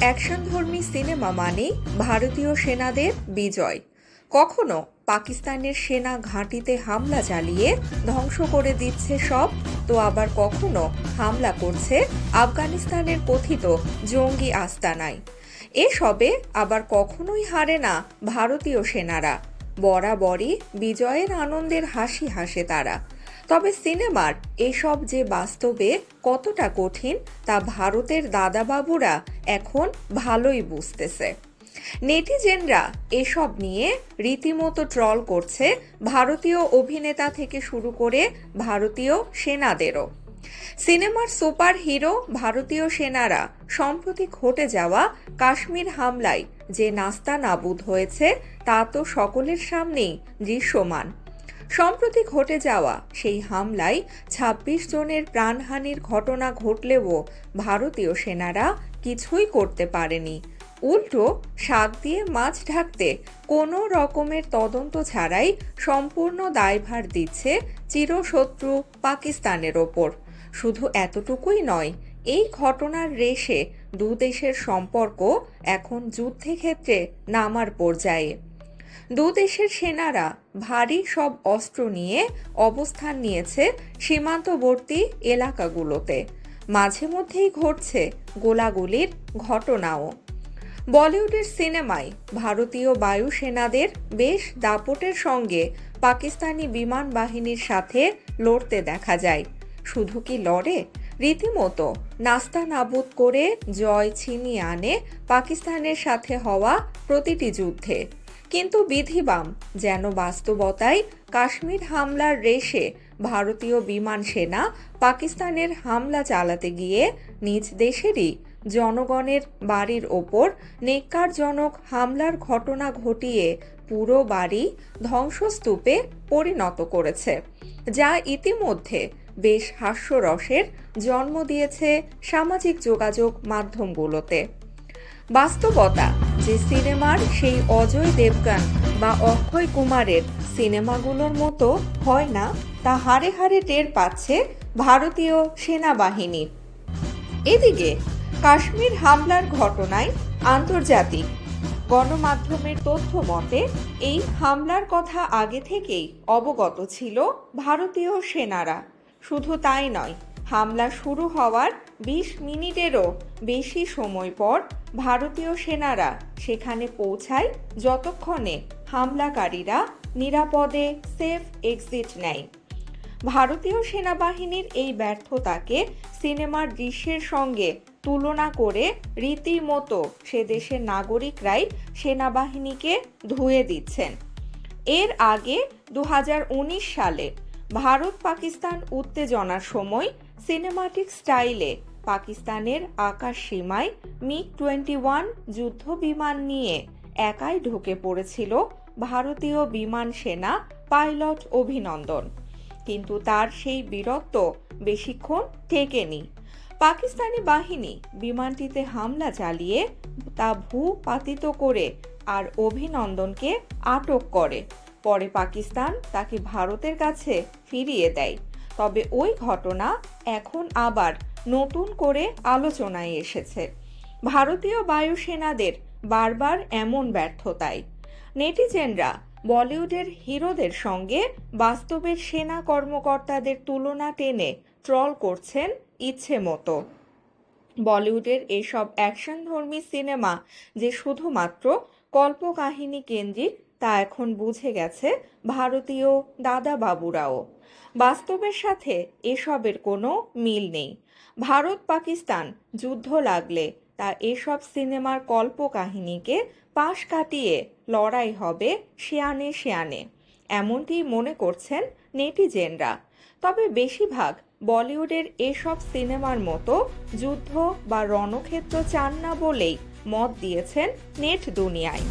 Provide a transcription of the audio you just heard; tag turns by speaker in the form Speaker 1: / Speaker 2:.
Speaker 1: অ্যাকশনধর্মী cinema মানেই ভারতীয় সেনাদের বিজয়। কখনো পাকিস্তানের সেনা ঘাঁটিতে হামলা চালিয়ে ধ্বংস করে দিচ্ছে সব, তো আবার কখনো হামলা করছে আফগানিস্তানের কথিত জঙ্গি আস্তানায়। এসবে আবার কখনোই হারে না ভারতীয় সেনারা, বরাবরই বিজয়ের আনন্দের হাসি হাসে তারা। তবে সিনেমার এসব যে বাস্তবে কতটা কঠিন তা ভারতের দাদাবাবুরা এখন ভালোই বুঝতেছে। নেটিজেনরা এসব নিয়ে রীতিমতো ট্রল করছে ভারতীয় অভিনেতা থেকে শুরু করে ভারতীয় সেনাদেরও। সিনেমার সুপার হিরো ভারতীয় সেনারা সম্প্রতি ঘটে যাওয়া কাশ্মীর হামলায় যে নাস্তানাবুদ হয়েছে তা তো সকলের সামনেই দৃশ্যমান। সম্প্রতি ঘটে যাওয়া সেই হামলায় ২৬ জনের প্রাণহানির ঘটনা ঘটলেও ভারতীয় সেনারা কিছুই করতে পারেনি। উল্টো শাক দিয়ে মাছ ঢাকতে কোনো রকমের তদন্ত ছাড়াই সম্পূর্ণ দায়ভার দিচ্ছে চিরশত্রু পাকিস্তানের ওপর। শুধু এতটুকুই নয়, এই ঘটনার রেশে দুদেশের সম্পর্ক এখন যুদ্ধক্ষেত্রে নামার পর্যায়ে। দুদেশের সেনারা ভারী সব অস্ত্র নিয়ে অবস্থান নিয়েছে সীমান্তবর্তী এলাকাগুলোতে। মাঝে মধ্যেই ঘটছে গোলাগুলির ঘটনাও। বলিউডের সিনেমায় ভারতীয় বায়ুসেনাদের বেশ দাপটের সঙ্গে পাকিস্তানি বিমান বাহিনীর সাথে লড়তে দেখা যায়। শুধু কি লড়ে, রীতিমতো নাস্তানাবুদ করে জয় ছিনিয়ে আনে পাকিস্তানের সাথে হওয়া প্রতিটি যুদ্ধে। কিন্তু বিধিবাম যেন বাস্তবতায় কাশ্মীর হামলার রেশে ভারতীয় বিমান সেনা পাকিস্তানের হামলা চালাতে গিয়ে নিজ দেশেরই জনগণের বাড়ির ওপর নেক্কারজনক হামলার ঘটনা ঘটিয়ে পুরো বাড়ি ধ্বংসস্তূপে পরিণত করেছে, যা ইতিমধ্যে বেশ হাস্যরসের জন্ম দিয়েছে সামাজিক যোগাযোগ মাধ্যমগুলোতে। বাস্তবতা যে সিনেমার সেই অজয় দেবগন বা অক্ষয় কুমারের সিনেমাগুলোর মতো হয় না, তা হাড়ে হাড়ে টের পাচ্ছে ভারতীয় সেনাবাহিনী। এদিকে কাশ্মীর হামলার ঘটনায় আন্তর্জাতিক গণমাধ্যমের তথ্য মতে এই হামলার কথা আগে থেকেই অবগত ছিল ভারতীয় সেনারা। শুধু তাই নয়, হামলা শুরু হওয়ার ২০ মিনিটেরও বেশি সময় পর ভারতীয় সেনারা সেখানে পৌঁছায়, যতক্ষণে হামলাকারীরা নিরাপদে সেফ এক্সিট নেয়। ভারতীয় সেনাবাহিনীর এই ব্যর্থতাকে সিনেমার দৃশ্যের সঙ্গে তুলনা করে রীতিমতো সে দেশের নাগরিকরাই সেনাবাহিনীকে ধুয়ে দিচ্ছেন। এর আগে ২০১৯ সালে ভারত পাকিস্তান উত্তেজনার সময় সিনেমাটিক স্টাইলে পাকিস্তানের আকাশ সীমায় MiG-21 যুদ্ধ বিমান নিয়ে একাই ঢুকে পড়েছিল ভারতীয় বিমান সেনা পাইলট অভিনন্দন। কিন্তু তার সেই বীরত্ব বেশিক্ষণ টেকেনি। পাকিস্তানি বাহিনী বিমানটিতে হামলা চালিয়ে তা ভূপাতিত করে আর অভিনন্দনকে আটক করে। পরে পাকিস্তান তাকে ভারতের কাছে ফিরিয়ে দেয়। তবে ওই ঘটনা এখন আবার নতুন করে আলোচনায় এসেছে ভারতীয় বায়ুসেনাদের বারবার এমন ব্যর্থতায়। নেটিজেনরা বলিউডের হিরোদের সঙ্গে বাস্তবের সেনা কর্মকর্তাদের তুলনা টেনে ট্রল করছেন ইচ্ছে মতো। বলিউডের এসব অ্যাকশনধর্মী সিনেমা যে শুধুমাত্র কল্পকাহিনী কেন্দ্রিক তা এখন বুঝে গেছে ভারতীয় দাদাবাবুরাও। বাস্তবের সাথে এসবের কোনো মিল নেই। ভারত পাকিস্তান যুদ্ধ লাগলে তা এসব সিনেমার কল্পকাহিনীকে পাশ কাটিয়ে লড়াই হবে শেয়ানে শেয়ানে, এমনটি মনে করছেন নেটিজেনরা। তবে বেশিরভাগ বলিউডের এসব সিনেমার মতো যুদ্ধ বা রণক্ষেত্র চান না বলেই মত দিয়েছেন নেট দুনিয়ায়।